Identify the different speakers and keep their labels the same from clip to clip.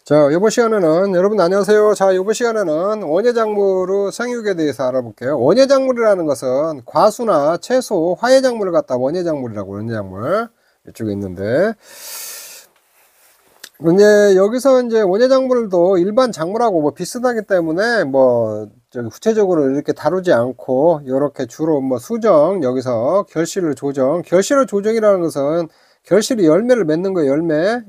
Speaker 1: 자, 이번 시간에는 여러분 안녕하세요. 자, 이번 시간에는 원예작물의 생육에 대해서 알아볼게요. 원예작물이라는 것은 과수나 채소, 화예작물을 갖다 원예작물이라고 원예작물 이쪽에 있는데, 근데 여기서 이제 원예작물도 일반 작물하고 뭐 비슷하기 때문에 뭐 저기 구체적으로 이렇게 다루지 않고 이렇게 주로 뭐 수정, 여기서 결실을 조정, 결실을 조정이라는 것은 결실이 열매를 맺는 거, 열매를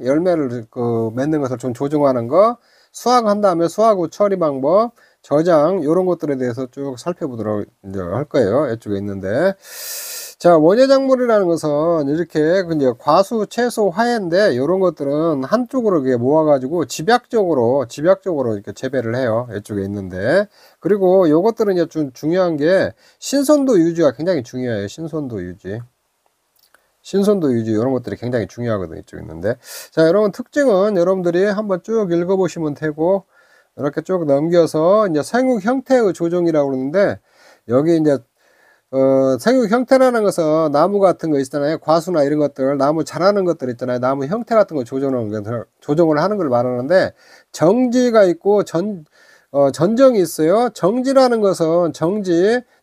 Speaker 1: 맺는 것을 좀 조정하는 거, 수확한 다음에 수확 후 처리 방법, 저장, 이런 것들에 대해서 쭉 살펴보도록 이제 할 거예요. 이쪽에 있는데. 자, 원예작물이라는 것은 이렇게 이제 과수, 채소, 화예인데, 이런 것들은 한쪽으로 이렇게 모아가지고 집약적으로 이렇게 재배를 해요. 이쪽에 있는데. 그리고 요것들은 이제 좀 중요한 게 신선도 유지가 굉장히 중요해요. 신선도 유지, 이런 것들이 굉장히 중요하거든요. 이쪽에 있는데. 자, 여러분 특징은 여러분들이 한번 쭉 읽어보시면 되고, 이렇게 쭉 넘겨서 이제 생육 형태의 조정이라고 그러는데, 여기 이제 생육 형태라는 것은 나무 같은 거 있잖아요. 과수나 이런 것들, 나무 자라는 것들 있잖아요. 나무 형태 같은 거 조정을 하는 걸 말하는데, 정지가 있고 전정이 있어요. 정지라는 것은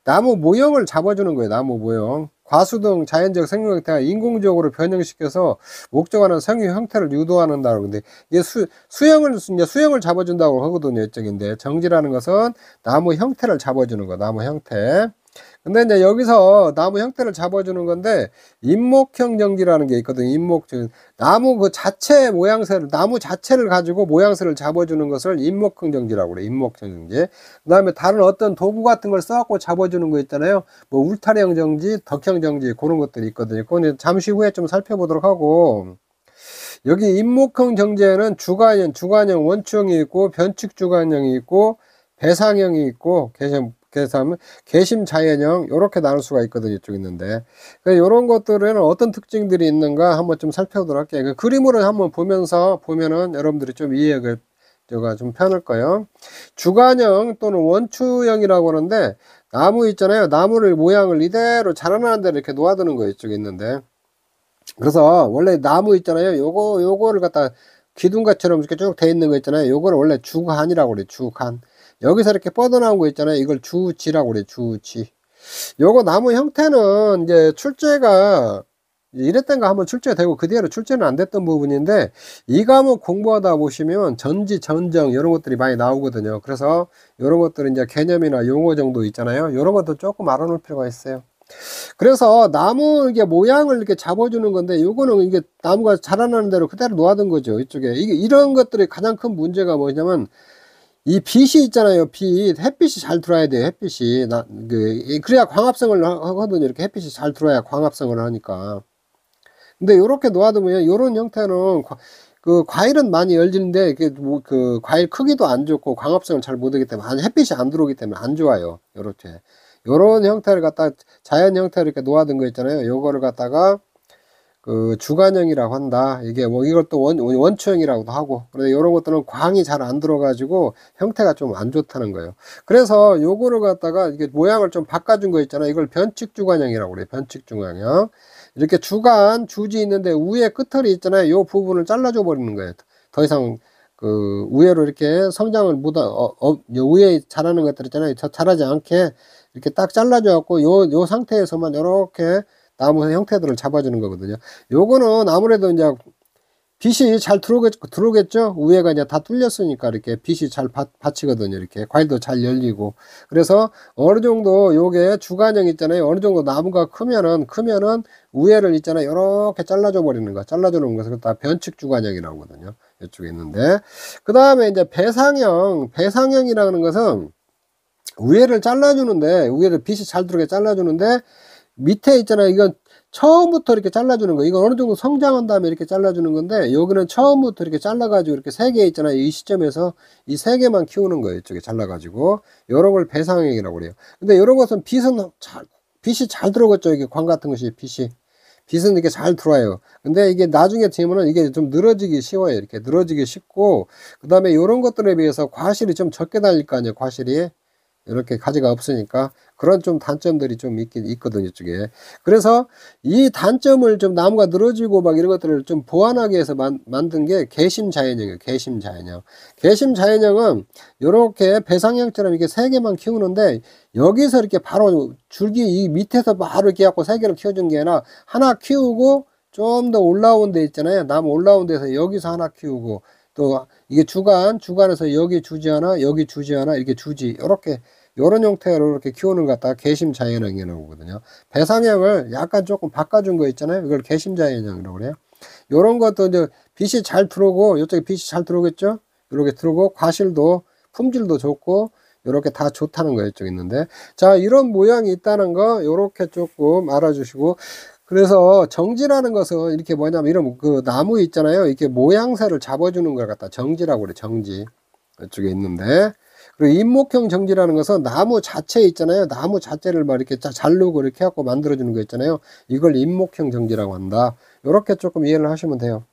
Speaker 1: 나무 모형을 잡아주는 거예요. 나무 모형. 과수 등 자연적 생육 형태가 인공적으로 변형시켜서 목적하는 생육 형태를 유도한다고. 근데 이게 수형을 잡아준다고 하거든요. 이쪽인데, 정지라는 것은 나무 형태를 잡아주는 거, 나무 형태. 근데 이제 여기서 나무 형태를 잡아주는 건데, 인목형 정지라는 게 있거든요. 나무 나무 자체를 가지고 모양새를 잡아주는 것을 인목형 정지라고 그래. 인목형 정지. 그 다음에 다른 어떤 도구 같은 걸 써갖고 잡아주는 거 있잖아요. 뭐 울타리형 정지, 덕형 정지, 그런 것들이 있거든요. 그건 잠시 후에 좀 살펴보도록 하고, 여기 인목형 정지에는 주관형 원추형이 있고, 변칙 주관형이 있고, 배상형이 있고, 그래서 하면 개심자연형 이렇게 나눌 수가 있거든요. 이쪽 있는데, 이런 것들에는 어떤 특징들이 있는가 한번 좀 살펴보도록 할게요. 그 그림으로 한번 보면은 여러분들이 좀 이해가 좀 편할 거예요. 주관형 또는 원추형이라고 하는데, 나무 있잖아요. 나무를 모양을 이대로 자라나는 대로 이렇게 놓아두는 거예요. 이쪽에 있는데, 그래서 원래 나무 있잖아요. 요거를 갖다 기둥같이처럼 이렇게 쭉 돼 있는 거 있잖아요. 요거를 원래 주간이라고 그래요. 주간. 여기서 이렇게 뻗어나온 거 있잖아요. 이걸 주지라고 그래요. 주지. 요거 나무 형태는 이제 출제가 이랬던가 한번 출제되고 그대로 출제는 안 됐던 부분인데, 이 과목 공부하다 보시면 전지, 전정 이런 것들이 많이 나오거든요. 그래서 이런 것들은 이제 개념이나 용어 정도 있잖아요. 이런 것도 조금 알아놓을 필요가 있어요. 그래서 나무 이게 모양을 이렇게 잡아주는 건데, 요거는 이게 나무가 자라나는 대로 그대로 놓아둔 거죠. 이쪽에 이런 것들이 가장 큰 문제가 뭐냐면, 이 빛이 있잖아요. 햇빛이 잘 들어야 돼요. 햇빛이 그래야 광합성을 하거든요. 이렇게 햇빛이 잘 들어야 광합성을 하니까. 근데 이렇게 놓아두면 이런 형태는 그 과일은 많이 열리는데, 그 과일 크기도 안 좋고 광합성을 잘 못하기 때문에, 햇빛이 안 들어오기 때문에 안 좋아요. 이렇게 요런 형태를 갖다 자연 형태를 이렇게 놓아둔 거 있잖아요. 요거를 갖다가 그 주간형이라고 한다. 이게 뭐 이것도 원추형이라고도 하고. 그런데 이런 것들은 광이 잘 안 들어가지고 형태가 좀 안 좋다는 거예요. 그래서 요거를 갖다가 이게 모양을 좀 바꿔준 거 있잖아요. 이걸 변칙 주간형이라고 그래요. 변칙 주간형. 이렇게 주지 있는데 위에 끝털이 있잖아요. 요 부분을 잘라줘 버리는 거예요. 더 이상 그 우회로 이렇게 성장을 위에 자라는 것들 있잖아요. 자라지 않게 이렇게 딱 잘라줘 갖고 요 상태에서만 이렇게 나무 형태들을 잡아주는 거거든요. 요거는 아무래도 이제 빛이 잘 들어오겠죠? 위에가 이제 다 뚫렸으니까 이렇게 빛이 잘 받치거든요. 이렇게 과일도 잘 열리고. 그래서 어느 정도 요게 주간형 있잖아요. 어느 정도 나무가 크면은 위에를 있잖아요. 이렇게 잘라줘 버리는 거. 잘라주는 것을 다 변칙 주간형이라고 하거든요. 이쪽에 있는데. 그 다음에 이제 배상형이라는 것은 위에를 잘라주는데, 위에를 빛이 잘 들어오게 잘라주는데, 밑에 있잖아요. 이건 처음부터 이렇게 잘라주는 거. 이건 어느 정도 성장한 다음에 이렇게 잘라주는 건데, 여기는 처음부터 이렇게 잘라가지고 이렇게 3개 있잖아요. 이 시점에서 이 3개만 키우는 거예요. 이쪽에 잘라가지고. 요런 걸 배상형이라고 그래요. 근데 요런 것은 빛이 잘 들어오겠죠. 이게 광 같은 것이 빛은 이렇게 잘 들어와요. 근데 이게 나중에 되면은 이게 좀 늘어지기 쉬워요. 이렇게 늘어지기 쉽고, 그 다음에 요런 것들에 비해서 과실이 좀 적게 달릴 거 아니에요. 과실이. 이렇게 가지가 없으니까 그런 좀 단점들이 좀 있거든요, 이쪽에. 그래서 이 단점을 좀 나무가 늘어지고 막 이런 것들을 좀 보완하기 위해서 만든 게 개심자연형이에요. 개심자연형. 개심자연형은 요렇게 배상형처럼 이렇게 3개만 키우는데 여기서 이렇게 바로 줄기 이 밑에서 바로 이렇게 갖고 3개를 키워준 게 아니라 하나 키우고 좀 더 올라온 데 있잖아요. 나무 올라온 데서 여기서 하나 키우고 또 이게 주간에서 여기 주지 하나, 여기 주지 하나, 이렇게 주지. 이렇게 요런 형태로 이렇게 키우는 것 갖다가 개심자연형이라고 하거든요. 배상형을 약간 조금 바꿔준 거 있잖아요. 이걸 개심자연형이라고 그래요. 요런 것도 이제 빛이 잘 들어오고, 이쪽에 빛이 잘 들어오겠죠? 이렇게 들어오고, 과실도, 품질도 좋고, 요렇게 다 좋다는 거 이쪽에 있는데. 자, 이런 모양이 있다는 거, 요렇게 조금 알아주시고, 그래서 정지라는 것은 이렇게 뭐냐면 이런 그 나무 있잖아요. 이렇게 모양새를 잡아주는 걸 갖다 정지라고 그래. 정지. 이쪽에 있는데. 그리고 잎목형 정지라는 것은 나무 자체 있잖아요. 나무 자체를 막 이렇게 자르고 이렇게 해갖고 만들어주는 거 있잖아요. 이걸 잎목형 정지라고 한다. 요렇게 조금 이해를 하시면 돼요.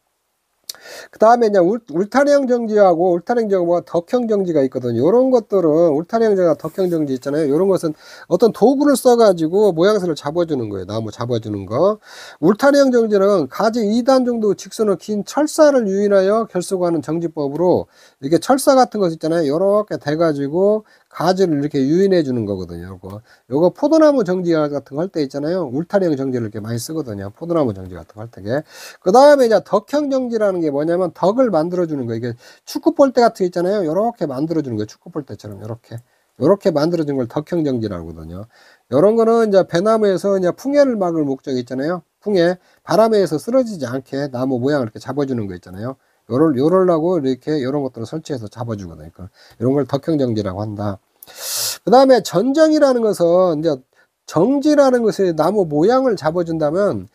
Speaker 1: 그 다음에 이제 울타리형 정지하고 울타리형 정지와 덕형 정지가 있거든요. 이런 것들은 울타리형 정지와 덕형 정지 있잖아요. 이런 것은 어떤 도구를 써가지고 모양새를 잡아주는 거예요. 나무 잡아주는 거. 울타리형 정지는 가지 2단 정도 직선을 긴 철사를 유인하여 결속하는 정지법으로 이렇게 철사 같은 것 있잖아요. 이렇게 돼가지고 가지를 이렇게 유인해 주는 거거든요. 요거 포도나무 정지 같은 거 할 때 있잖아요. 울타리형 정지를 이렇게 많이 쓰거든요. 포도나무 정지 같은 거 할 때게. 그 다음에 이제 덕형 정지라는 게 뭐냐면 덕을 만들어 주는 거. 이게 축구볼대 같은 거 있잖아요. 요렇게 만들어 주는 거예요. 축구볼대처럼 요렇게 만들어 준 걸 덕형 정지라고 하거든요. 요런 거는 이제 배나무에서 이제 풍해를 막을 목적이 있잖아요. 풍해, 바람에 의해서 쓰러지지 않게 나무 모양을 이렇게 잡아주는 거 있잖아요. 요럴라고 이렇게 요런 것들을 설치해서 잡아주거든요. 이런 걸 덕형 정지라고 한다. 그 다음에 전정이라는 것은 이제 정지라는 것이 나무 모양을 잡아준다면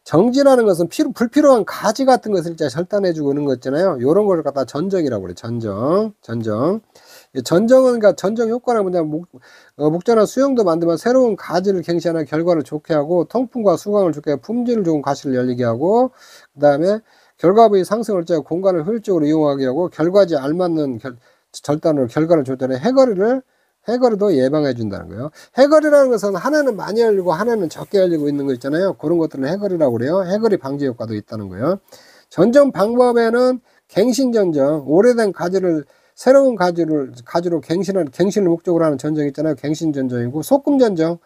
Speaker 1: 정지라는 것은 불필요한 가지 같은 것을 이제 절단해주고 그런 거 있잖아요. 요런 걸 갖다 전정이라고 그래. 전정. 전정은 그러니까 전정 효과는 뭐냐면 목자나 수영도 만들면 새로운 가지를 갱신하는 결과를 좋게 하고 통풍과 수강을 좋게 하고 품질 좋은 가시를 열리게 하고 그 다음에 결과부의 상승을 째 공간을 효율적으로 이용하게 하고 결과지에 알맞는 절단으로 결과를 조절해 해거리도 예방해 준다는 거예요. 해거리라는 것은 하나는 많이 열리고 하나는 적게 열리고 있는 거 있잖아요. 그런 것들은 해거리라고 그래요. 해거리 방지 효과도 있다는 거예요. 전정 방법에는 갱신전정, 오래된 가지를 새로운 가지로 갱신을 목적으로 하는 전정이 있잖아요. 갱신전정이고 속금전정,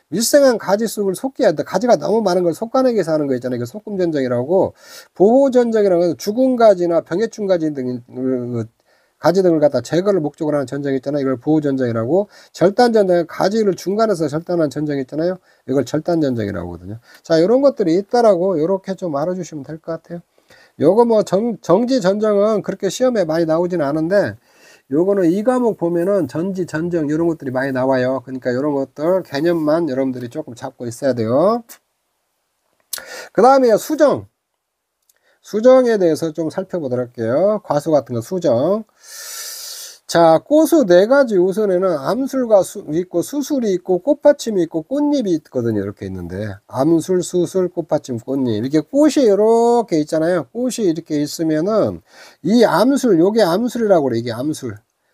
Speaker 1: 밀생한 가지수를 속게 한다. 가지가 너무 많은 걸 속가내기 위해서 하는 거 있잖아요. 이거 속금전정이라고. 보호전정이라는 건 죽은 가지나 병해충 가지 등을 갖다 제거를 목적으로 하는 전정이 있잖아요. 이걸 보호전정이라고. 절단전정은 가지를 중간에서 절단한 전정이 있잖아요. 이걸 절단전정이라고 하거든요. 자, 이런 것들이 있다라고 이렇게 좀 알아주시면 될 것 같아요. 요거 뭐 정지 전정은 그렇게 시험에 많이 나오지는 않은데 요거는 이 과목 보면은 전지 전정 이런 것들이 많이 나와요. 그러니까 이런 것들 개념만 여러분들이 조금 잡고 있어야 돼요. 그 다음에 수정에 대해서 좀 살펴보도록 할게요. 과수 같은 거 수정. 자, 꽃수 4가지 우선에는 암술과 있고 수술이 있고 꽃받침이 있고 꽃잎이 있거든요. 이렇게 있는데 암술, 수술, 꽃받침, 꽃잎 이렇게 꽃이 이렇게 있잖아요. 꽃이 이렇게 있으면은 이 암술, 요게 암술이라고 그래. 이게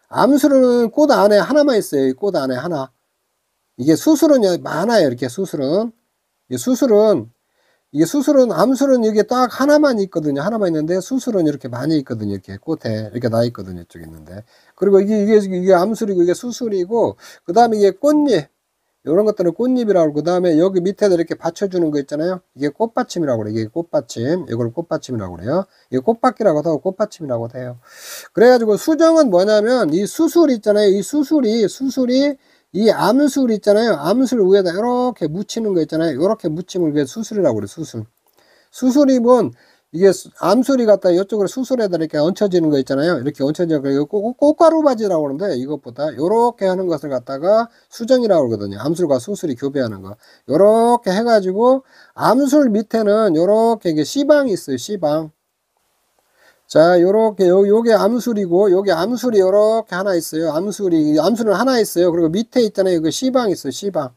Speaker 1: 암술은 꽃 안에 하나만 있어요. 이 꽃 안에 하나. 이게 수술은 많아요. 이렇게 수술은 암술은 이게 딱 하나만 있거든요. 하나만 있는데 수술은 이렇게 많이 있거든요. 이렇게 꽃에 이렇게 나 있거든요. 이쪽에 있는데. 그리고 이게 암술이고 이게 수술이고 그 다음에 이게 꽃잎. 이런 것들은 꽃잎이라고 그 다음에 여기 밑에다 이렇게 받쳐주는 거 있잖아요. 이게 꽃받침이라고 그래요. 이게 꽃받침. 이걸 꽃받침이라고 그래요. 이게 꽃받기라고도 하고 꽃받침이라고도 해요. 그래가지고 수정은 뭐냐면 이 수술 있잖아요. 이 수술이 이 암술 있잖아요. 암술 위에다 이렇게 묻히는 거 있잖아요. 이렇게 묻히면 그게 수술이라고 그래요. 수술이면 이게 암술이 갖다 이쪽으로 수술에다 이렇게 얹혀지는 거 있잖아요. 이렇게 얹혀지는 거 꽃가루 바지라고 그러는데 이것보다 이렇게 하는 것을 갖다가 수정이라고 그러거든요. 암술과 수술이 교배하는 거. 이렇게 해가지고 암술 밑에는 이렇게 이게 씨방이 있어요. 씨방. 자, 요렇게, 요게 암술이고, 요게 암술이 요렇게 하나 있어요. 암술은 하나 있어요. 그리고 밑에 있잖아요. 이거 씨방 있어요. 씨방.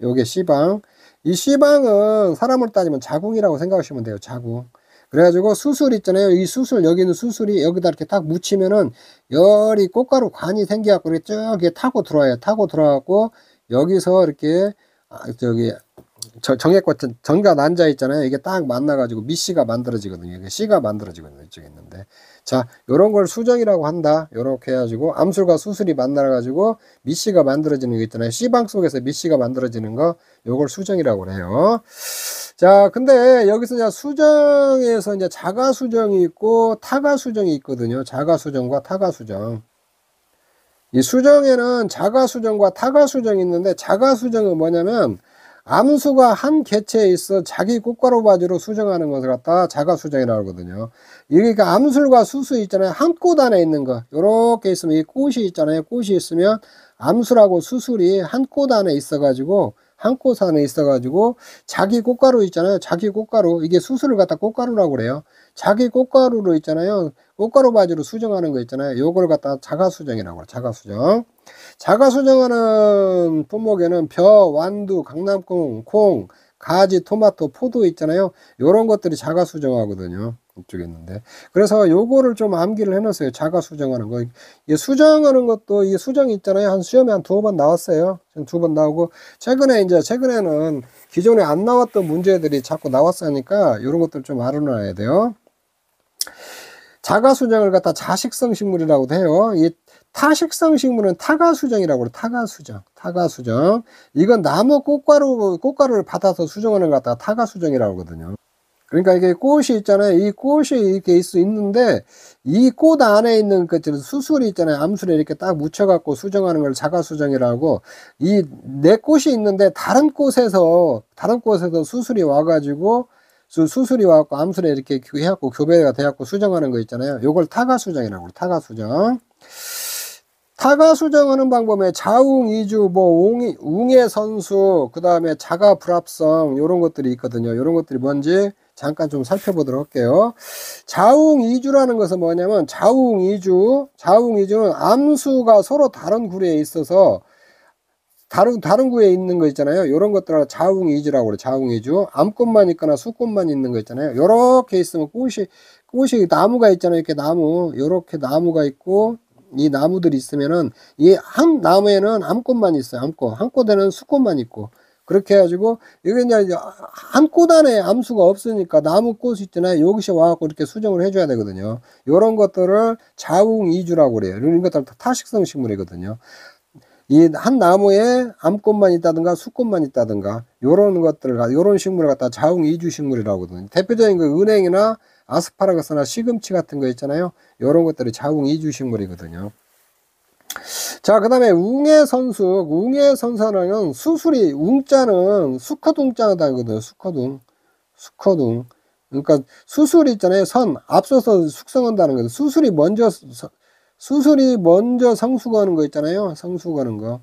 Speaker 1: 요게 씨방. 이 씨방은 사람으로 따지면 자궁이라고 생각하시면 돼요. 자궁. 그래가지고 수술 있잖아요. 이 수술, 여기 있는 수술이 여기다 이렇게 딱 묻히면은 열이 꽃가루 관이 생겨갖고 이렇게 쭉 이렇게 타고 들어와요. 타고 들어와갖고 여기서 이렇게 저기 정액과 정가 난자 있잖아요. 이게 딱 만나가지고 미씨가 만들어지거든요. 이게 씨가 만들어지거든요. 이쪽에 있는데. 자, 요런 걸 수정이라고 한다. 요렇게 해가지고 암술과 수술이 만나가지고 미씨가 만들어지는 거 있잖아요. 씨방 속에서 미씨가 만들어지는 거, 요걸 수정이라고 그래요. 자, 근데 여기서 이제 수정에서 이제 자가 수정이 있고 타가 수정이 있거든요. 자가 수정과 타가 수정. 이 수정에는 자가 수정과 타가 수정이 있는데, 자가 수정은 뭐냐면 암수가 한 개체에 있어 자기 꽃가루 바지로 수정하는 것을 갖다 자가 수정이라고 하거든요. 그러니까 암술과 수수 있잖아요. 한 꽃 안에 있는 거. 요렇게 있으면 이 꽃이 있잖아요. 꽃이 있으면 암술하고 수술이 한 꽃 안에 있어가지고, 한 꽃 안에 있어가지고 자기 꽃가루 있잖아요. 자기 꽃가루. 이게 수술을 갖다 꽃가루라고 그래요. 자기 꽃가루로 있잖아요. 꽃가루 바지로 수정하는 거 있잖아요. 요걸 갖다 자가 수정이라고 그래요. 자가 수정. 자가 수정하는 품목에는 벼, 완두, 강낭콩, 콩, 가지, 토마토, 포도 있잖아요. 요런 것들이 자가 수정하거든요. 이쪽에 있는데. 그래서 요거를 좀 암기를 해놓으세요. 자가 수정하는 거. 이 수정하는 것도, 이 수정 있잖아요. 한 시험에 한 2번 나왔어요. 2번 나오고, 최근에는 기존에 안 나왔던 문제들이 자꾸 나왔으니까 요런 것들 좀 알아놔야 돼요. 자가 수정을 갖다 자식성 식물이라고도 해요. 이 타식성 식물은 타가 수정이라고 그래요. 타가 수정. 타가 수정. 이건 나무 꽃가루를 받아서 수정하는 것 갖다가 타가 수정이라고 하거든요. 그러니까 이게 꽃이 있잖아요. 이 꽃이 이렇게 있는데, 이 꽃 안에 있는 그 수술이 있잖아요. 암술에 이렇게 딱 묻혀갖고 수정하는 걸 자가 수정이라고. 이 내 꽃이 있는데 다른 꽃에서 수술이 와가지고, 암술에 이렇게 해갖고 교배가 돼갖고 수정하는 거 있잖아요. 요걸 타가 수정이라고 그래요. 타가 수정. 타가 수정하는 방법에 자웅 이주, 웅의 선수, 그 다음에 자가 불합성, 요런 것들이 있거든요. 요런 것들이 뭔지 잠깐 좀 살펴보도록 할게요. 자웅 이주라는 것은 뭐냐면, 자웅 이주는 암수가 서로 다른 구리에 있어서, 다른 구에 있는 거 있잖아요. 요런 것들을 자웅 이주라고 그래요. 자웅 이주. 암꽃만 있거나 수꽃만 있는 거 있잖아요. 요렇게 있으면 꽃이 나무가 있잖아요. 이렇게 요렇게 나무가 있고, 이 나무들이 있으면은 이 한 나무에는 암꽃만 있어요. 한 꽃에는 수꽃만 있고, 그렇게 해가지고 이게 이제 한 꽃 안에 암수가 없으니까 나무꽃 있잖아요. 여기서 와갖고 이렇게 수정을 해줘야 되거든요. 요런 것들을 자웅이주라고 그래요. 이런 것들 타식성 식물이거든요. 이 한 나무에 암꽃만 있다든가 수꽃만 있다든가 요런 식물을 갖다 자웅이주 식물이라고 하거든요. 대표적인 그 은행이나 아스파라거스나 시금치 같은 거 있잖아요. 요런 것들이 자웅이주 식물이거든요. 자, 그 다음에 웅해선수는 수술이, 웅자는 수컷웅자거든요. 수컷웅. 그러니까 수술이 있잖아요. 앞서서 숙성한다는 거예요. 수술이 먼저 성숙하는 거 있잖아요. 성숙하는 거.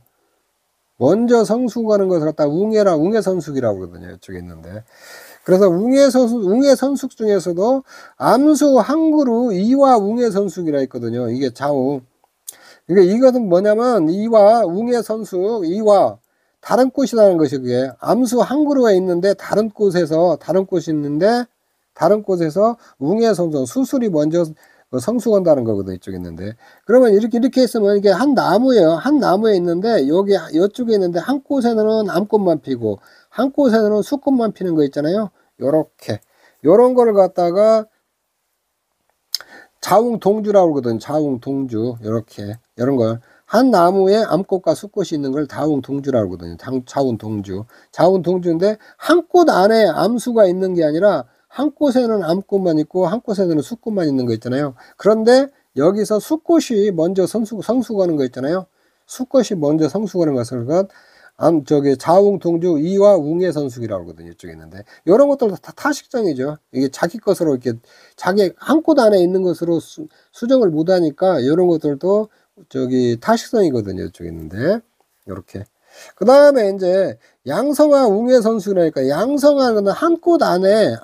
Speaker 1: 먼저 성숙하는 것을 갖다 웅해선숙이라고 그러거든요. 이쪽에 있는데. 그래서 웅해선숙 중에서도 암수 한 그루 이와 웅해선숙이라 있거든요. 이게 자웅. 그러니까 이것은 뭐냐면, 이와 다른 꽃이라는 것이, 그게 암수 한 그루에 있는데 다른 꽃이 있는데 다른 꽃에서 웅해선숙, 수술이 먼저 성숙한다는 거거든요. 이쪽에 있는데. 그러면 이렇게 있으면 이게 한 나무예요. 한 나무에 있는데 이쪽에 있는데 한 꽃에는 암꽃만 피고 한 꽃에는 수꽃만 피는 거 있잖아요. 요런 거를 갖다가 자웅동주라고 그러거든요. 자웅동주. 이런 걸. 한 나무에 암꽃과 수꽃이 있는 걸 자웅동주라고 그러거든요. 자웅동주인데, 한 꽃 안에 암수가 있는 게 아니라, 한 꽃에는 암꽃만 있고, 한 꽃에는 수꽃만 있는 거 있잖아요. 그런데, 여기서 수꽃이 먼저 성숙하는 거 있잖아요. 수꽃이 먼저 성숙하는 것을 자웅동주 이와 웅해선숙이라고 하거든요. 이쪽에 있는데. 이런 것들도 다 타식성이죠. 이게 자기 것으로 자기 한 꽃 안에 있는 것으로 수정을 못 하니까, 이런 것들도 타식성이거든요. 이쪽에 있는데. 요렇게. 그 다음에 이제 양성화 웅해선숙이라니까, 양성화는 한 꽃 안에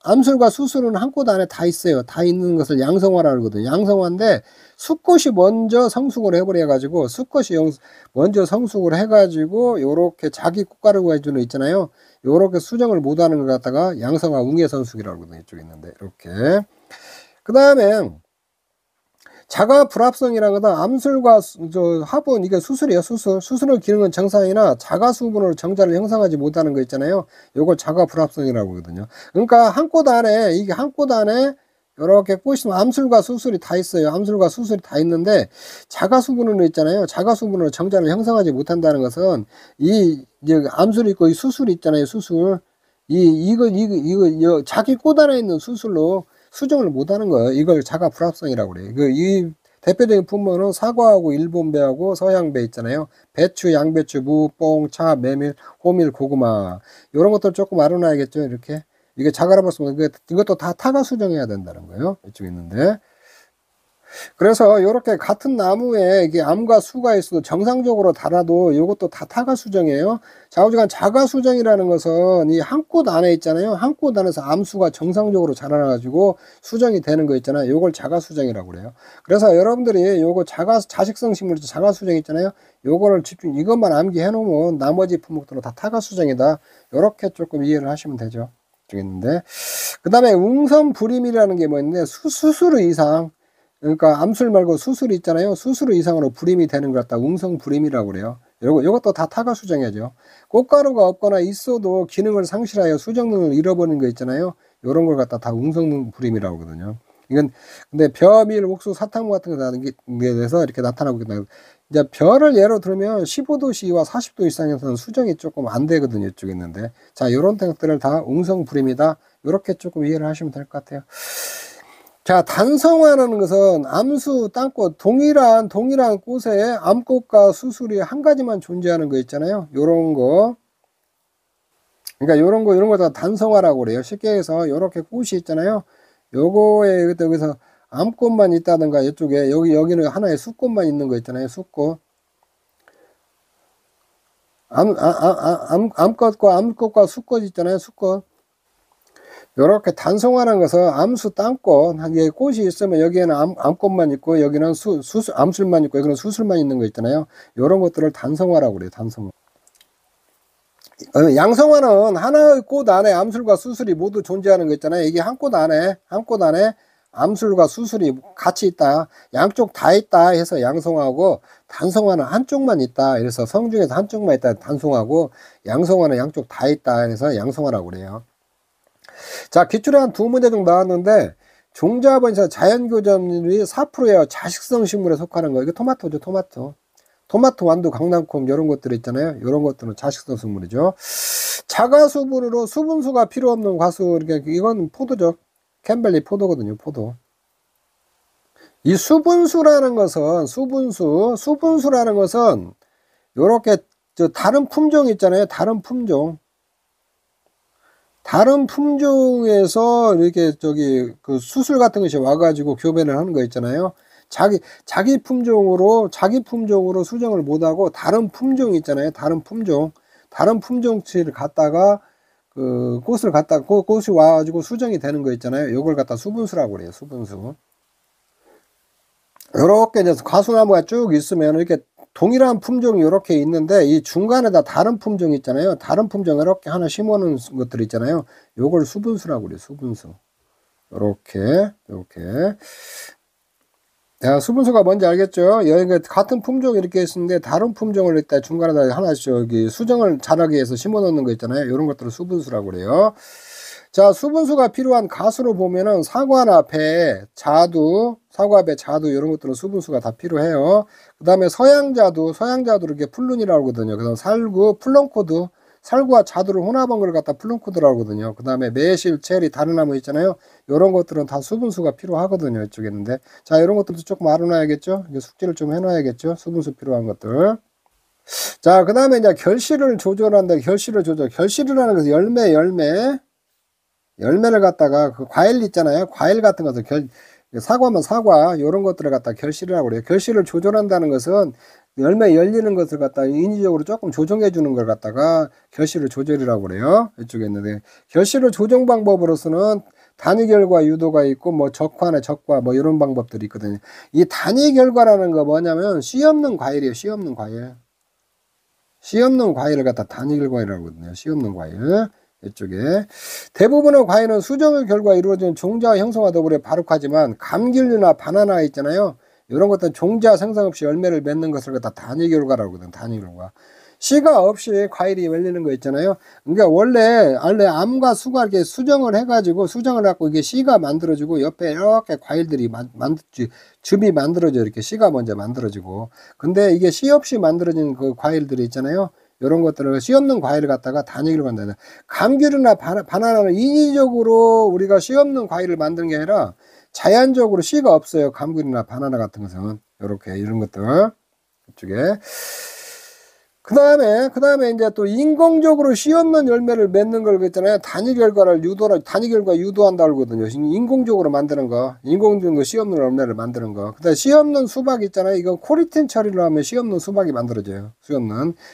Speaker 1: 암술과 수술은 한 꽃 안에 다 있어요. 다 있는 것을 양성화라고 하거든요. 양성화인데 수꽃이 먼저 성숙을 해버려 가지고 수꽃이 먼저 성숙을 해 가지고 요렇게 자기 꽃가루가 해주는 있잖아요. 요렇게 수정을 못하는 걸 갖다가 양성화 웅예선숙이라고 하거든요. 이쪽에 있는데 이렇게. 그 다음에 자가 불합성이라는 것은 암술과 화분, 이게 수술이에요. 수술의 기능은 정상이나 자가 수분으로 정자를 형성하지 못하는 거 있잖아요. 요걸 자가 불합성이라고 하거든요. 그러니까 한 꽃 안에, 이게 한 꽃 안에 이렇게 꽃이 암술과 수술이 다 있어요. 암술과 수술이 다 있는데 자가 수분으로 있잖아요. 자가 수분으로 정자를 형성하지 못한다는 것은 이제 암술이 있고 이 수술이 있잖아요. 수술. 이거 자기 꽃 안에 있는 수술로 수정을 못하는 거예요. 이걸 자가 불합성이라고 그래요. 이 대표적인 품목은 사과하고 일본배하고 서양배 있잖아요. 배추, 양배추, 무, 뽕, 차, 메밀, 호밀, 고구마 이런 것들 조금 알아놔야겠죠. 이렇게 이게 자가라 봤으면 이것도 다 타가 수정해야 된다는 거예요. 이쪽에 있는데. 그래서 이렇게 같은 나무에 이게 암과 수가 있어도 정상적으로 달아도 이것도 다 타가 수정이에요. 좌우지간 자가 수정이라는 것은 이 한 꽃 안에 있잖아요. 한 꽃 안에서 암수가 정상적으로 자라나가지고 수정이 되는 거 있잖아요. 요걸 자가 수정이라고 그래요. 그래서 여러분들이 요거 자식성 식물 자가 수정 있잖아요. 요거를 집중 이것만 암기해 놓으면 나머지 품목들은 다 타가 수정이다. 요렇게 조금 이해를 하시면 되죠. 있는데 그 다음에 웅성불임이라는 게 뭐 있는데 수술 이상, 그러니까 암술 말고 수술이 있잖아요. 수술 이상으로 불임이 되는 걸 갖다 웅성불임이라고 그래요. 요것도 다 타가 수정해야죠. 꽃가루가 없거나 있어도 기능을 상실하여 수정능을 잃어버리는 거 있잖아요. 요런 걸 갖다 다 웅성불임이라고 하거든요. 이건 근데 벼, 밀, 옥수, 사탕 같은 거에 대해서 이렇게 나타나고 있다. 이제 벼를 예로 들면 15도 이와 40도 이상에서는 수정이 조금 안 되거든요. 이쪽에 있는데. 자, 요런 것들을 다 웅성불임이다. 요렇게 조금 이해를 하시면 될 것 같아요. 자, 단성화라는 것은 암수, 땅꽃, 동일한 꽃에 암꽃과 수술이 한 가지만 존재하는 거 있잖아요. 요런 거. 그러니까 요런 거 다 단성화라고 그래요. 쉽게 해서 요렇게 꽃이 있잖아요. 요거에 여기서 암꽃만 있다든가 이쪽에 여기는 하나의 수꽃만 있는 거 있잖아요. 수꽃. 암꽃과 수꽃 있잖아요. 수꽃. 요렇게 단성화라는 것은 암수 땅꽃 한 개 꽃이 있으면 여기에는 암꽃만 있고 여기는 암술만 있고 여기는 수술만 있는 거 있잖아요. 요런 것들을 단성화라고 그래요. 단성화. 양성화는 하나의 꽃 안에 암술과 수술이 모두 존재하는 거 있잖아요. 이게 한 꽃 안에 암술과 수술이 같이 있다. 양쪽 다 있다 해서 양성화하고, 단성화는 한쪽만 있다. 그래서 성 중에서 한쪽만 있다. 단성화하고, 양성화는 양쪽 다 있다. 해서 양성화라고 그래요. 자, 기출에 한 2문제 정도 나왔는데, 종자번에서 자연교점률이 4%예요. 자식성 식물에 속하는 거. 이거 토마토죠, 토마토. 토마토, 완두, 강낭콩 이런 것들 있잖아요. 이런 것들은 자식성 식물이죠. 자가수분으로 수분수가 필요 없는 과수, 이건 포도죠. 캠벨리 포도거든요. 포도. 이 수분수라는 것은 수분수라는 것은 요렇게 다른 품종 있잖아요. 다른 품종에서 이렇게 그 수술 같은 것이 와가지고 교배를 하는 거 있잖아요. 자기 품종으로 수정을 못하고 다른 품종 있잖아요. 다른 품종치를 갖다가 꽃이 와가지고 수정이 되는 거 있잖아요. 요걸 갖다 수분수라고 그래요. 수분수. 요렇게 이제 과수나무가 쭉 있으면 이렇게 동일한 품종이 이렇게 있는데 이 중간에다 다른 품종 있잖아요. 다른 품종 이렇게 하나 심어놓은 것들 있잖아요. 요걸 수분수라고 그래요. 수분수. 요렇게. 야, 수분수가 뭔지 알겠죠? 여기 같은 품종 이렇게 있는데 다른 품종을 일단 중간에다 하나씩 여기 수정을 잘하기 위해서 심어 놓는 거 있잖아요. 이런 것들을 수분수라고 그래요. 자, 수분수가 필요한 가수로 보면은 사과나 배, 자두, 이런 것들은 수분수가 다 필요해요. 그 다음에 서양자두 이렇게 플룬이라고 하거든요. 그 다음 살구, 플런코드, 살구와 자두를 혼합한 걸 갖다 플런코드라고 하거든요. 그 다음에 매실, 체리, 다른 나무 있잖아요. 이런 것들은 다 수분수가 필요하거든요. 이쪽에 있는데. 자, 이런 것들도 조금 알아놔야겠죠? 열쇠를 좀 해놔야겠죠? 수분수 필요한 것들. 자, 그 다음에 이제 결실을 조절한다. 결실이라는 것은 열매를 갖다가 그 과일 있잖아요. 과일 같은 것을 사과면 사과 이런 것들을 갖다 결실이라고 그래요. 결실을 조절한다는 것은 열매 열리는 것을 갖다 인위적으로 조금 조정해 주는 걸 갖다가 결실을 조절이라고 그래요. 이쪽에 있는데 결실을 조정 방법으로서는 단위 결과 유도가 있고 뭐 적화나 적과 뭐 이런 방법들이 있거든요. 이 단위 결과라는 거 뭐냐면 씨 없는 과일이에요. 씨 없는 과일. 씨 없는 과일을 갖다 단위 결과라고 하거든요. 씨 없는 과일. 이쪽에 대부분의 과일은 수정의 결과 이루어진 종자 형성과 더불어 바룩하지만 감귤류나 바나나 있잖아요. 이런 것들은 종자 생성 없이 열매를 맺는 것을 갖다 단위 결과라고 하거든. 단위 결과. 씨가 없이 과일이 열리는 거 있잖아요. 그러니까 원래 암과 수가 이렇게 수정을 해가지고 수정을 갖고 이게 씨가 만들어지고 옆에 이렇게 과일들이 즙이 만들어져 이렇게 씨가 먼저 만들어지고. 근데 이게 씨 없이 만들어진 그 과일들이 있잖아요. 이런 것들을 씨 없는 과일을 갖다가 단위로 만드는 감귤이나 바나나는 인위적으로 우리가 씨 없는 과일을 만드는 게 아니라 자연적으로 씨가 없어요. 감귤이나 바나나 같은 것은 이렇게 이런 것들 이쪽에 그 다음에 이제 또 인공적으로 씨 없는 열매를 맺는 걸 있잖아요. 단위 결과 유도한다고 그러거든요. 인공적으로 만드는 거, 인공적으로 씨 없는 열매를 만드는 거. 그 다음에 씨 없는 수박 있잖아요. 이건 코리틴 처리를 하면 씨 없는 수박이 만들어져요.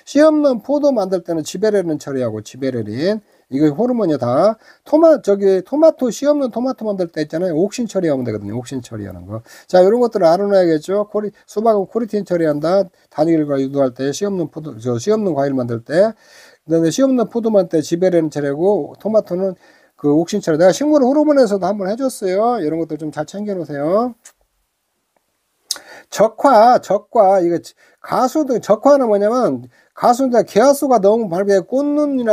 Speaker 1: 씨 없는 포도 만들 때는 지베레린 처리하고 지베레린. 이거 호르몬이 다 토마토 씨 없는 토마토 만들 때 있잖아요. 옥신 처리하면 되거든요. 옥신 처리하는 거. 자, 이런 것들을 알아놔야겠죠. 수박은 코리틴 처리한다. 단위 결과 유도할 때 씨 없는 씨 없는 과일 만들 때. 그다음에 씨 없는 포도 만들 때 지베레닌 처리하고 토마토는 그 옥신 처리. 내가 식물 호르몬에서도 한번 해줬어요. 이런 것들 좀 잘 챙겨 놓으세요. 적화 이거 적화는 뭐냐면 가수인데 개화수가 너무 밝게 꽃을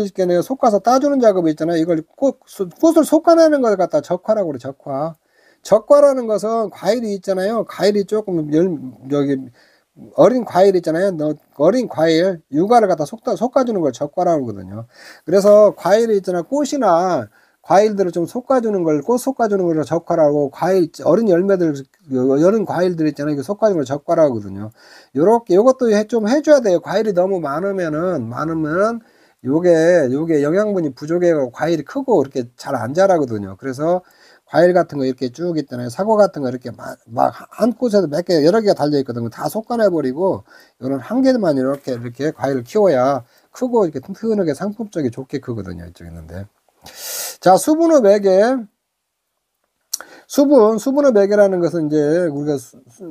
Speaker 1: 이렇게 솎아서 따주는 작업이 있잖아요. 이걸 꽃을 솎아내는 걸 갖다 적화라고 그래. 적화라는 것은 과일이 있잖아요. 과일이 조금 어린 과일 있잖아요. 어린 과일 유가를 갖다 솎아주는 걸 적화라고 하거든요. 그래서 과일이 있잖아. 꽃이나 과일들을 좀 솎아주는 걸 꽃 솎아주는 걸 적화라고 어린 열매들 어린 과일들 있잖아요. 이거 솎아주는 걸 적화라고 하거든요. 요것도 좀 해줘야 돼요. 과일이 너무 많으면 요게 영양분이 부족해서 과일이 크고 이렇게 잘 안 자라거든요. 그래서 과일 같은 거 이렇게 쭉 있잖아요. 사과 같은 거 이렇게 막 한 꽃에도 몇 개 여러 개가 달려 있거든요. 다 솎아내 버리고 요런 한 개만 이렇게 과일을 키워야 크고 이렇게 튼튼하게 상품적이 좋게 크거든요. 이쪽에 있는데. 자, 수분의 매개. 수분의 매개라는 것은 이제 우리가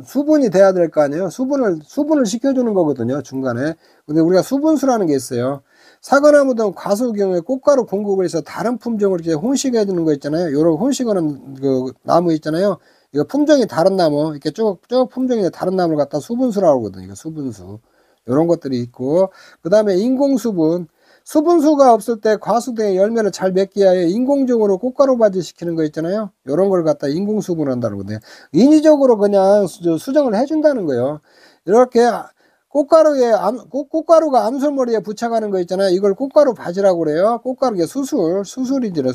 Speaker 1: 수분이 돼야 될 거 아니에요. 수분을 시켜주는 거거든요. 중간에. 근데 우리가 수분수라는 게 있어요. 사과나무 등 과수 경우에 꽃가루 공급을 해서 다른 품종을 이렇게 혼식해 주는 거 있잖아요. 요런 혼식하는 그 나무 있잖아요. 이거 품종이 다른 나무, 이렇게 쭉 품종이 다른 나무를 갖다 수분수라고 하거든요. 이거 수분수. 요런 것들이 있고. 그 다음에 인공수분. 수분수가 없을 때 과수 등의 열매를 잘 맺기 위하여 인공적으로 꽃가루 바지 시키는 거 있잖아요. 이런 걸 갖다 인공수분 한다는 건데 인위적으로 그냥 수정을 해준다는 거예요. 이렇게 꽃가루가 암술머리에 부착하는 거 있잖아요. 이걸 꽃가루 바지라고 그래요. 꽃가루가 수술이잖아요.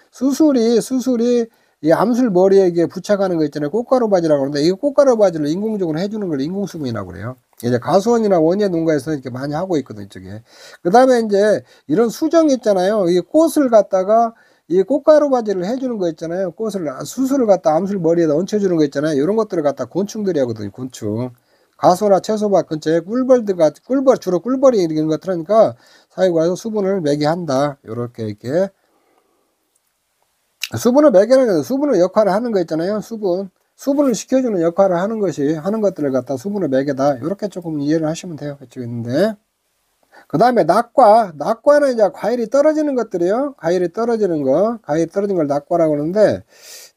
Speaker 1: 수술이 이 암술머리에 이게 부착하는 거 있잖아요. 꽃가루 바지라고 하는데 이 꽃가루 바지를 인공적으로 해주는 걸 인공수분이라고 그래요. 이제 가수원이나 원예 농가에서 이렇게 많이 하고 있거든요. 이쪽에. 그 다음에 이제 이런 수정 있잖아요. 이 꽃을 갖다가 이 꽃가루 바지를 해주는 거 있잖아요. 수술을 갖다 암술 머리에다 얹혀주는 거 있잖아요. 이런 것들을 갖다 곤충들이 하거든요. 곤충. 가소나 채소밭 근처에 주로 꿀벌이 이런 것들 하니까 사육와서 수분을 매게 한다. 이렇게 수분을 매개는 거예요. 수분의 역할을 하는 거 있잖아요. 수분을 시켜주는 역할을 하는 것들을 갖다 수분의 매개다. 이렇게 조금 이해를 하시면 돼요. 이쪽에 있는데. 그 다음에 낙과는 이제 과일이 떨어지는 것들이요. 과일이 떨어지는 걸 낙과라고 하는데,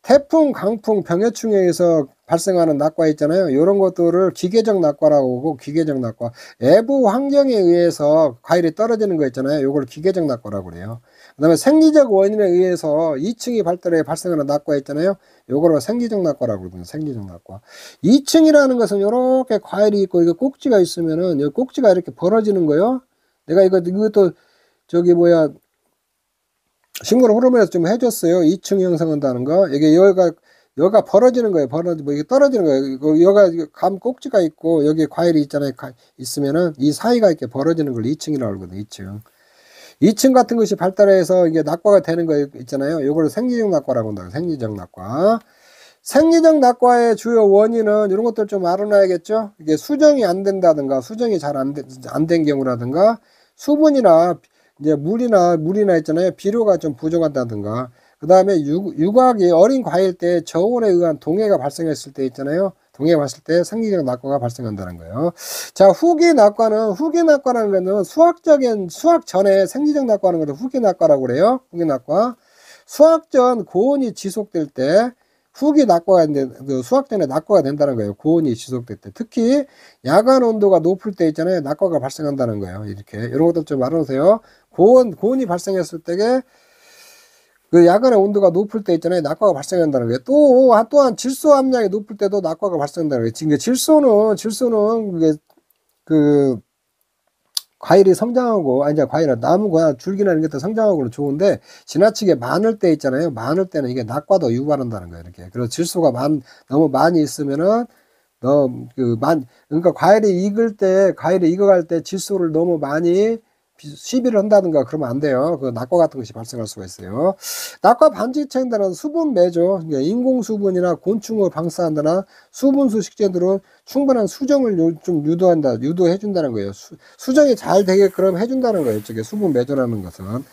Speaker 1: 태풍, 강풍, 병해충에 의해서 발생하는 낙과 있잖아요. 이런 것들을 기계적 낙과라고 하고, 기계적 낙과. 외부 환경에 의해서 과일이 떨어지는 거 있잖아요. 이걸 기계적 낙과라고 그래요. 그 다음에 생리적 원인에 의해서 2층이 발달해 발생하는 낙과 있잖아요. 요거를 생리적 낙과라고 그러거든요. 생리적 낙과. 2층이라는 것은 이렇게 과일이 있고, 이거 꼭지가 있으면은, 이 꼭지가 이렇게 벌어지는 거요. 내가 이것도, 식물 호르몬에서 좀 해줬어요. 2층 형성한다는 거. 이게 여기가 벌어지는 거예요. 이게 떨어지는 거예요. 여기가 감 꼭지가 있고, 여기 과일이 있잖아요. 있으면은, 이 사이가 이렇게 벌어지는 걸 2층이라고 그러거든요. 2층. 2층 같은 것이 발달해서 이게 낙과가 되는 거 있잖아요. 이걸 생리적 낙과라고 한다. 생리적 낙과. 생리적 낙과의 주요 원인은 이런 것들 좀 알아놔야겠죠. 이게 수정이 안 된다든가, 수정이 잘 안 된 경우라든가, 수분이나 이제 물이나 있잖아요. 비료가 좀 부족하다든가. 그 다음에 유곽이 어린 과일 때 저온에 의한 동해가 발생했을 때 있잖아요. 동해가 발생했을 때 생리적 낙과가 발생한다는 거예요. 자, 후기 낙과라는 거는 수학 전에 생리적 낙과라는 것을 후기 낙과라고 그래요. 후기 낙과. 수학 전 고온이 지속될 때 후기 낙과가 수학 전에 낙과가 된다는 거예요. 고온이 지속될 때. 특히 야간 온도가 높을 때 있잖아요. 낙과가 발생한다는 거예요. 이렇게. 이런 것도 좀 알아놓으세요. 고온이 발생했을 때에 그 야간의 온도가 높을 때 있잖아요. 낙과가 발생한다는 거예요. 또한 질소 함량이 높을 때도 낙과가 발생한다는 거예요. 지금 질소는 그 과일이 성장하고, 아니, 과일은 나무가 줄기나 이런 것도 성장하고 좋은데, 지나치게 많을 때 있잖아요. 많을 때는 이게 낙과도 유발한다는 거예요. 이렇게. 그래서 질소가 너무 많이 있으면은, 그러니까 과일이 익어갈 때 질소를 너무 많이 시비를 한다든가 그러면 안 돼요. 그 낙과 같은 것이 발생할 수가 있어요. 낙과 방지책들은 수분 매죠. 그러니까 인공수분이나 곤충을 방사한다나 수분수 식재들은 충분한 수정을 좀 유도해 준다는 거예요. 수정이 잘 되게끔 해준다는 거예요. 이쪽에 수분 매조라는 것은.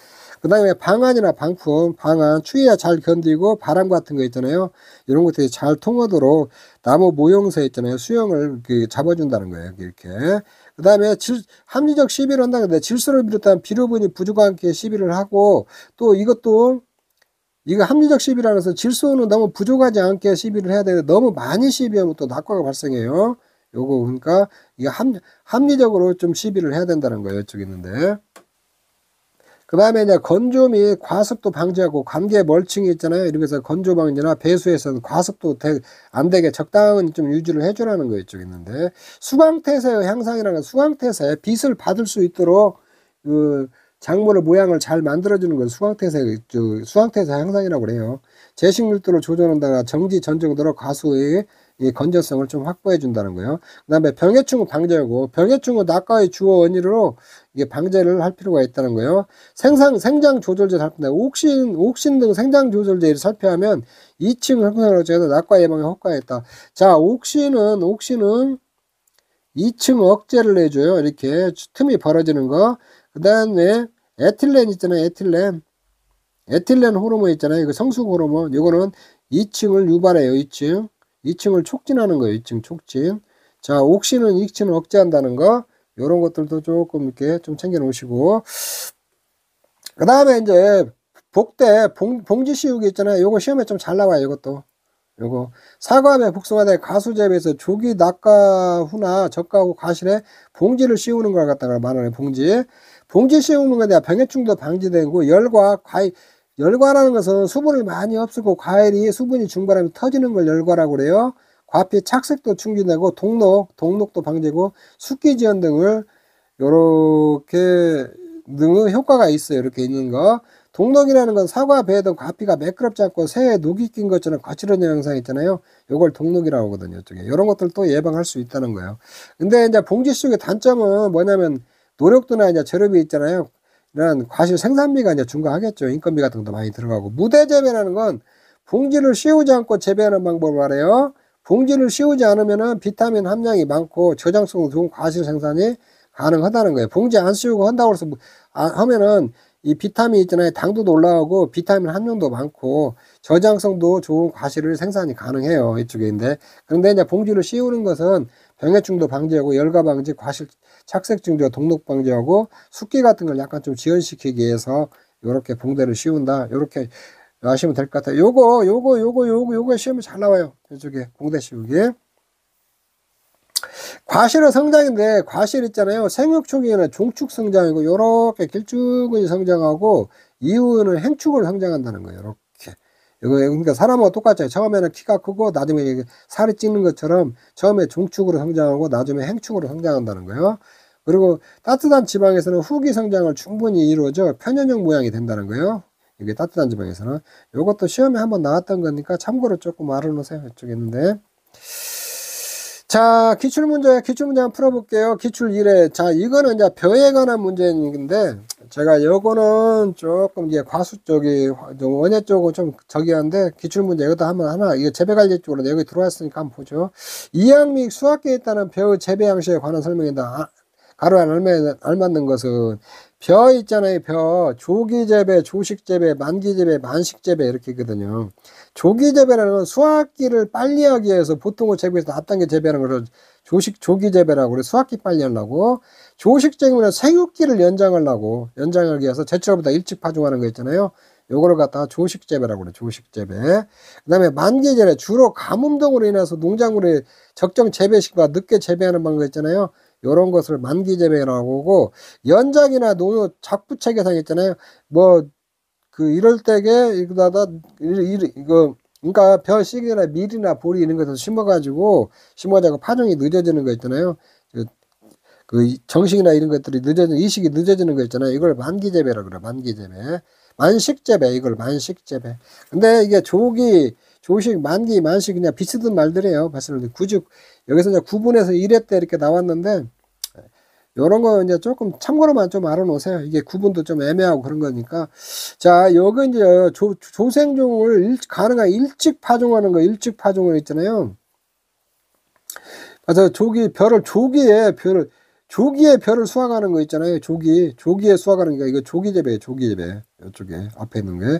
Speaker 1: 그 다음에 방안이나 방안, 추위에 잘 견디고 바람 같은 거 있잖아요. 이런 것들이 잘 통하도록 나무 모형새 있잖아요. 수영을 잡아준다는 거예요. 이렇게. 그 다음에 합리적 시비를 한다는 건데, 질소를 비롯한 비료분이 부족하게 시비를 하고, 또 이거 합리적 시비라는 것은 질소는 너무 부족하지 않게 시비를 해야 되는데, 너무 많이 시비하면 또 낙과가 발생해요. 요거, 그러니까, 이게 합리적으로 좀 시비를 해야 된다는 거예요. 이쪽에 있는데. 그 다음에 이제 건조 및 과습도 방지하고 감개 멀칭이 있잖아요. 이렇게 해서 건조 방지나 배수에서는 과습도 안 되게 적당히 좀 유지를 해주라는 거 이쪽에 있는데, 수광태세의 향상이라는 수광태세, 빛을 받을 수 있도록 그 작물의 모양을 잘 만들어주는 걸 수광태세 향상이라고 그래요. 제식 밀도를 조절한다가 정지 전정도로 과수의 이 건조성을 좀 확보해 준다는 거예요. 그 다음에 병해충을 방지하고, 병해충은 낙과의 주요 원인으로 이게 방제를 할 필요가 있다는 거예요. 생장 조절제 살펴, 옥신 등 생장 조절제를 살펴하면 2층 형성을 제해서 낙과 예방에 효과가 있다. 자, 옥신은 2층 억제를 해줘요. 이렇게 틈이 벌어지는 거. 그 다음에 에틸렌 있잖아요. 에틸렌 호르몬 있잖아요. 이거 성숙 호르몬. 이거는 2층을 유발해요. 2층을 촉진하는 거예요. 2층 촉진. 자, 옥신은 2층을 억제한다는 거. 요런 것들도 조금 이렇게 좀 챙겨 놓으시고. 그 다음에 이제 봉지 씌우기 있잖아요. 요거 시험에 좀 잘 나와요. 이것도. 요거. 사과배 복숭아대 가수재배에서 조기 낙과 후나 적과 후 과실에 봉지를 씌우는 걸 갖다가 말하는 봉지 씌우는 거에 대한 병해충도 방지되고, 열과라는 것은 수분을 많이 없애고 과일이 수분이 증발하면 터지는 걸 열과라고 그래요. 과피 착색도 충분되고, 동록도 방지고, 숙기 지연 등을 요렇게 등의 효과가 있어요. 이렇게 있는 거. 동록이라는 건 사과, 배 등 과피가 매끄럽지 않고 새에 녹이 낀 것처럼 거칠은 현상 있잖아요. 요걸 동록이라고 하거든요. 이쪽에. 이런 것들도 예방할 수 있다는 거예요. 근데 이제 봉지 씌우기의 단점은 뭐냐면, 노력도나 이제 재료비 있잖아요. 이런 과실 생산비가 이제 증가하겠죠. 인건비 같은 것도 많이 들어가고. 무대 재배라는 건 봉지를 씌우지 않고 재배하는 방법을 말해요. 봉지를 씌우지 않으면은 비타민 함량이 많고 저장성 좋은 과실 생산이 가능하다는 거예요. 봉지 안 씌우고 한다고 해서 하면은 이 비타민 있잖아요. 당도도 올라가고 비타민 함량도 많고 저장성도 좋은 과실을 생산이 가능해요. 이쪽인데. 그런데 이제 봉지를 씌우는 것은 병해충도 방지하고 열과 방지, 과실 착색 증조, 동록 방지하고 숙기 같은 걸 약간 좀 지연시키기 위해서 요렇게 봉대를 씌운다. 요렇게 아시면 될 것 같아요. 요거 시험에 잘 나와요. 이쪽에 봉대 씌우기. 과실은 성장인데, 과실 있잖아요. 생육 초기에는 종축 성장이고, 요렇게 길쭉이 성장하고, 이후에는 행축으로 성장한다는 거예요. 요렇게. 그러니까 사람하고 똑같죠. 처음에는 키가 크고, 나중에 살이 찌는 것처럼, 처음에 종축으로 성장하고, 나중에 행축으로 성장한다는 거예요. 그리고 따뜻한 지방에서는 후기 성장을 충분히 이루어져 편연형 모양이 된다는 거예요. 이게 따뜻한 지방에서는. 요것도 시험에 한번 나왔던 거니까 참고로 조금 알아놓으세요. 이쪽에 있는데. 자, 기출문제 한번 풀어볼게요. 기출 1회. 자, 이거는 이제 벼에 관한 문제인데, 제가 요거는 조금 이제 과수 쪽이 좀 원예 쪽은 좀 저기 한데 기출문제 여기다 한번 하나 이게 재배관리 쪽으로 여기 들어왔으니까 한번 보죠. 이양미 수학계에 따른 벼 재배 양식에 관한 설명이다. 가로 안 알맞는 것은 벼 있잖아요. 벼 조기 재배, 조식 재배, 만기 재배, 만식 재배 이렇게 있거든요. 조기 재배라는 건 수확기를 빨리 하기 위해서 보통은 재배에서 앞단계 재배하는 걸 조기 재배라고 그래. 수확기 빨리 하려고. 조식 재배는 생육기를 연장하기 위해서 제철보다 일찍 파종하는 거 있잖아요. 요거를 갖다가 조식 재배라고 그래. 조식 재배. 그다음에 만기 재배 주로 가뭄 등으로 인해서 농작물의 적정 재배 시기가 늦게 재배하는 방법 있잖아요. 요런 것을 만기 재배라고 하고, 연작이나 농협 작부채 계산 있잖아요. 뭐 그 이럴 때게 이거다가 이거 그러니까 벼 시기나 밀이나 보리 이런 것을 심어가지고 파종이 늦어지는 거 있잖아요. 그 정식이나 이런 것들이 이식이 늦어지는 거 있잖아요. 이걸 만기 재배라 그래. 만기 재배, 만식 재배, 이걸 만식 재배. 근데 이게 조기, 조식, 만기, 만식 그냥 비슷한 말들이에요. 굳이 여기서 이제 구분해서 1회 때 이렇게 나왔는데, 요런 거 이제 조금 참고로만 좀 알아놓으세요. 이게 구분도 좀 애매하고 그런 거니까. 자, 여기 이제 조생종을 가능한 일찍 파종하는 거, 일찍 파종을 있잖아요. 그래서 조기에 벼를 수확하는 거 있잖아요. 조기에 수확하는 게 이거 조기 재배예요. 조기 재배. 이쪽에 앞에 있는 게.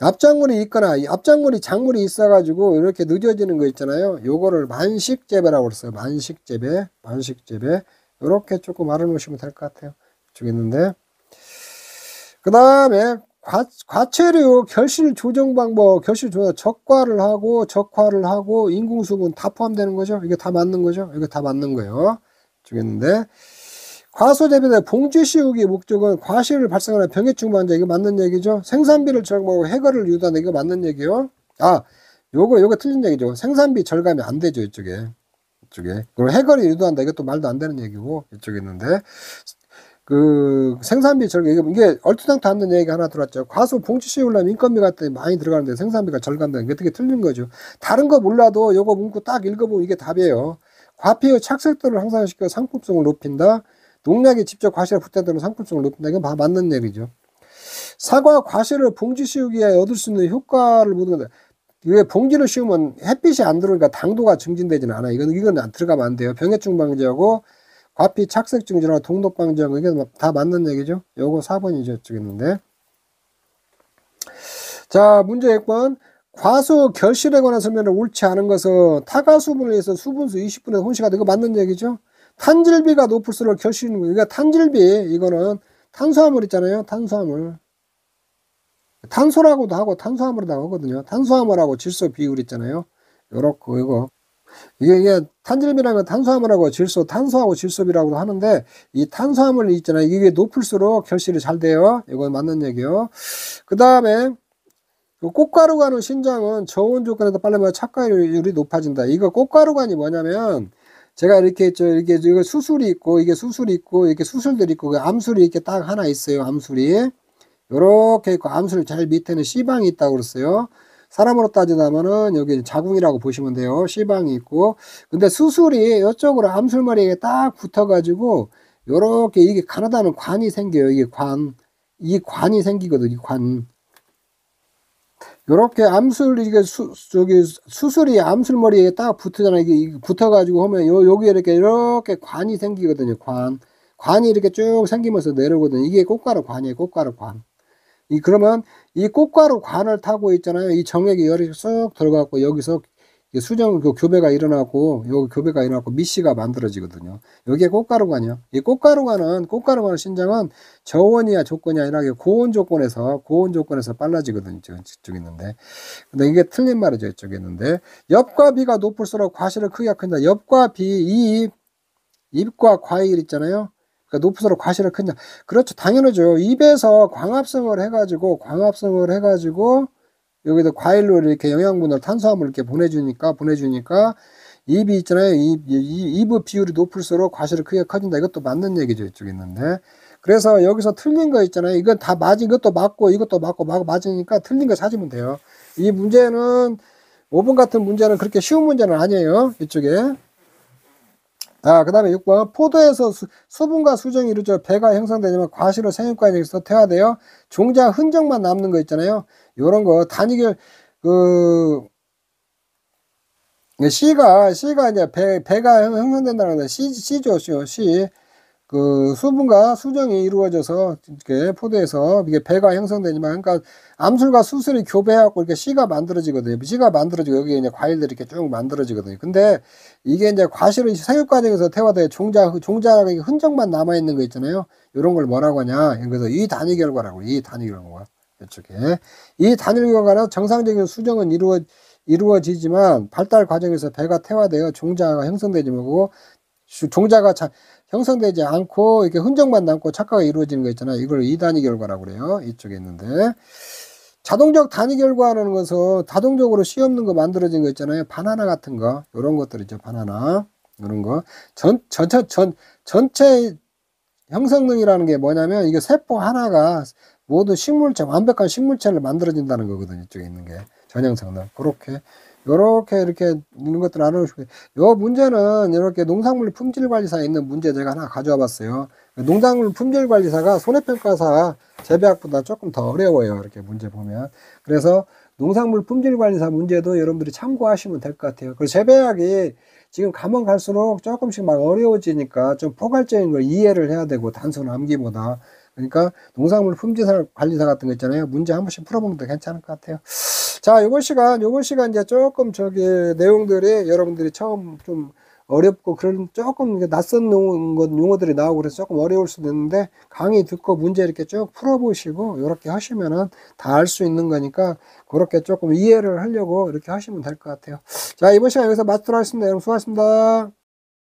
Speaker 1: 앞작물이 있거나 작물이 있어가지고 이렇게 늦어지는 거 있잖아요. 요거를 만식 재배라고 그랬어요. 만식 재배. 이렇게 조금 알아놓으시면 될 것 같아요. 이쪽에 있는데. 그 다음에 과체류 결실 조정 방법, 적과를 하고 인공수분 다 포함되는 거죠. 이게 다 맞는 거죠. 이거 다 맞는 거예요. 이쪽에 있는데. 과소재배의 봉지 씌우기 목적은 과실을 발생하는 병해충 방제, 이거 맞는 얘기죠. 생산비를 절감하고 해거를 유도한다, 이거 맞는 얘기요. 요거 틀린 얘기죠. 생산비 절감이 안 되죠. 이쪽에. 그리고 해거를 유도한다, 이것도 말도 안 되는 얘기고. 이쪽에 있는데, 그 생산비 절감, 이게 얼토당토 않는 얘기가 하나 들어왔죠. 과소 봉지 씌우려면 인건비 같은 게 많이 들어가는데 생산비가 절감되는 게 어떻게 틀린 거죠. 다른 거 몰라도 요거 문구 딱 읽어보면 이게 답이에요. 과피의 착색도를 향상시켜 상품성을 높인다. 농약이 직접 과실에 붙어드는 상품성을 높인다. 이건 맞는 얘기죠. 사과 과실을 봉지 씌우기에 얻을 수 있는 효과를 보는 건데, 이게 봉지를 씌우면 햇빛이 안 들어오니까 당도가 증진되지는 않아요. 이건 안 들어가면 안 돼요. 병해충 방지하고 과피 착색 증진하고 동독 방지하고 이게 다 맞는 얘기죠. 요거 4번이죠. 저기 있는데. 자, 문제 1번. 과수 결실에 관한 설명을 옳지 않은 것은 타가수분을 위해서 수분수 20분에서 혼시가 되고 맞는 얘기죠. 탄질비가 높을수록 결실이, 그러니까 탄질비, 이거는 탄수화물 있잖아요. 탄소라고도 하고 탄수화물이라고 하거든요. 탄수화물하고 질소 비율 있잖아요. 요렇고 이거. 이게 탄질비라면 탄수화물하고 질소, 탄소하고 질소비라고도 하는데, 이 탄수화물이 있잖아요. 이게 높을수록 결실이 잘 돼요. 이건 맞는 얘기요. 그 다음에 꽃가루관의 신장은 저온 조건에서 빨리면 착과율이 높아진다. 이거 꽃가루관이 뭐냐면, 제가 이렇게 했죠. 이거 수술이 있고, 이게 수술들이 있고, 암술이 이렇게 딱 하나 있어요. 암술이. 요렇게 있고, 암술 제일 밑에는 C방이 있다고 그랬어요. 사람으로 따지자면은 여기 자궁이라고 보시면 돼요. C방이 있고. 근데 수술이 이쪽으로 암술머리에 딱 붙어가지고, 요렇게 이게 가느다는 관이 생겨요. 이 관이 생기거든요. 이 관. 요렇게 수술이 암술머리에 딱 붙잖아요. 이게 붙어가지고 하면 여기에 이렇게 관이 생기거든요. 관이 이렇게 쭉 생기면서 내려오거든요. 이게 꽃가루관이에요. 꽃가루관. 그러면 이 꽃가루관을 타고 있잖아요. 이 정액이 열이 쑥 들어가고 여기서 수정 교배가 일어나고 여기 교배가 일어나고 미씨가 만들어지거든요. 여기에 꽃가루관이요. 이 꽃가루관의 신장은 저온이야 조건이 아니라 고온 조건에서 빨라지거든요. 이쪽에 있는데. 근데 이게 틀린 말이죠. 이쪽에 있는데. 엽과 비가 높을수록 과실을 크기가 큰다. 엽과 비, 잎과 과일 있잖아요. 그러니까 높을수록 과실을 큰다. 그렇죠. 당연하죠. 잎에서 광합성을 해가지고 여기다 과일로 이렇게 영양분을 탄수화물을 이렇게 보내주니까 잎이 있잖아요. 잎의 비율이 높을수록 과실의 크기가 커진다. 이것도 맞는 얘기죠. 이쪽에 있는데. 그래서 여기서 틀린 거 있잖아요. 이건 다 맞은 것도 맞고 이것도 맞고 맞으니까 틀린 거 찾으면 돼요. 이 문제는 5번 같은 문제는 그렇게 쉬운 문제는 아니에요. 이쪽에. 그 다음에 6번. 포도에서 수분과 수정이 이루어져 배가 형성되지만 과실로 생육 과정에서 퇴화되어 종자 흔적만 남는 거 있잖아요. 요런 거 단위결 C가 이제 배가 형성된다는 건데 C죠. C. 수분과 수정이 이루어져서 이렇게 포도에서 이게 배가 형성되지만, 그러니까 암술과 수술이 교배하고 이렇게 씨가 만들어지거든요. 씨가 만들어지고 여기 이제 과일들이 이렇게 쭉 만들어지거든요. 근데 이게 이제 과실은 생육 과정에서 태화돼 종자의 흔적만 남아 있는 거 있잖아요. 이런 걸 뭐라고 하냐? 그래서 이 단위 결과라고. 이 단위 결과. 이쪽에 이 단위 결과는 정상적인 수정은 이루어지지만 발달 과정에서 배가 태화되어 종자가 형성되지 못하고 종자가 형성되지 않고 이렇게 흔적만 남고 착화가 이루어지는 거 있잖아요. 이걸 2단위 결과라고 그래요. 이쪽에 있는데 자동적 단위 결과라는 것은 자동적으로 씨 없는 거 만들어진 거 있잖아요. 바나나 같은 거 이런 것들 있죠. 바나나 이런 거 전체 형성능이라는 게 뭐냐면 이게 세포 하나가 모두 식물체 완벽한 식물체를 만들어진다는 거거든요. 이쪽에 있는 게 전형성능. 그렇게 이렇게 있는 것들 알아보시고, 요 문제는 이렇게 농산물 품질관리사에 있는 문제 제가 하나 가져와 봤어요. 농산물 품질관리사가 손해평가사 재배학보다 조금 더 어려워요. 이렇게 문제 보면. 그래서 농산물 품질관리사 문제도 여러분들이 참고하시면 될 것 같아요. 그리고 재배학이 지금 가면 갈수록 조금씩 막 어려워지니까 좀 포괄적인 걸 이해를 해야 되고 단순 암기보다. 그러니까 농산물 품질관리사 같은 거 있잖아요. 문제 한 번씩 풀어보면 더 괜찮을 것 같아요. 자, 요번 시간 이제 조금 내용들이 여러분들이 처음 좀 어렵고 그런 조금 낯선 용어들이 나오고 그래서 조금 어려울 수도 있는데 강의 듣고 문제 이렇게 쭉 풀어보시고 이렇게 하시면은 다 알 수 있는 거니까 그렇게 조금 이해를 하려고 이렇게 하시면 될 것 같아요. 자, 이번 시간 여기서 마치도록 하겠습니다. 여러분 수고하셨습니다.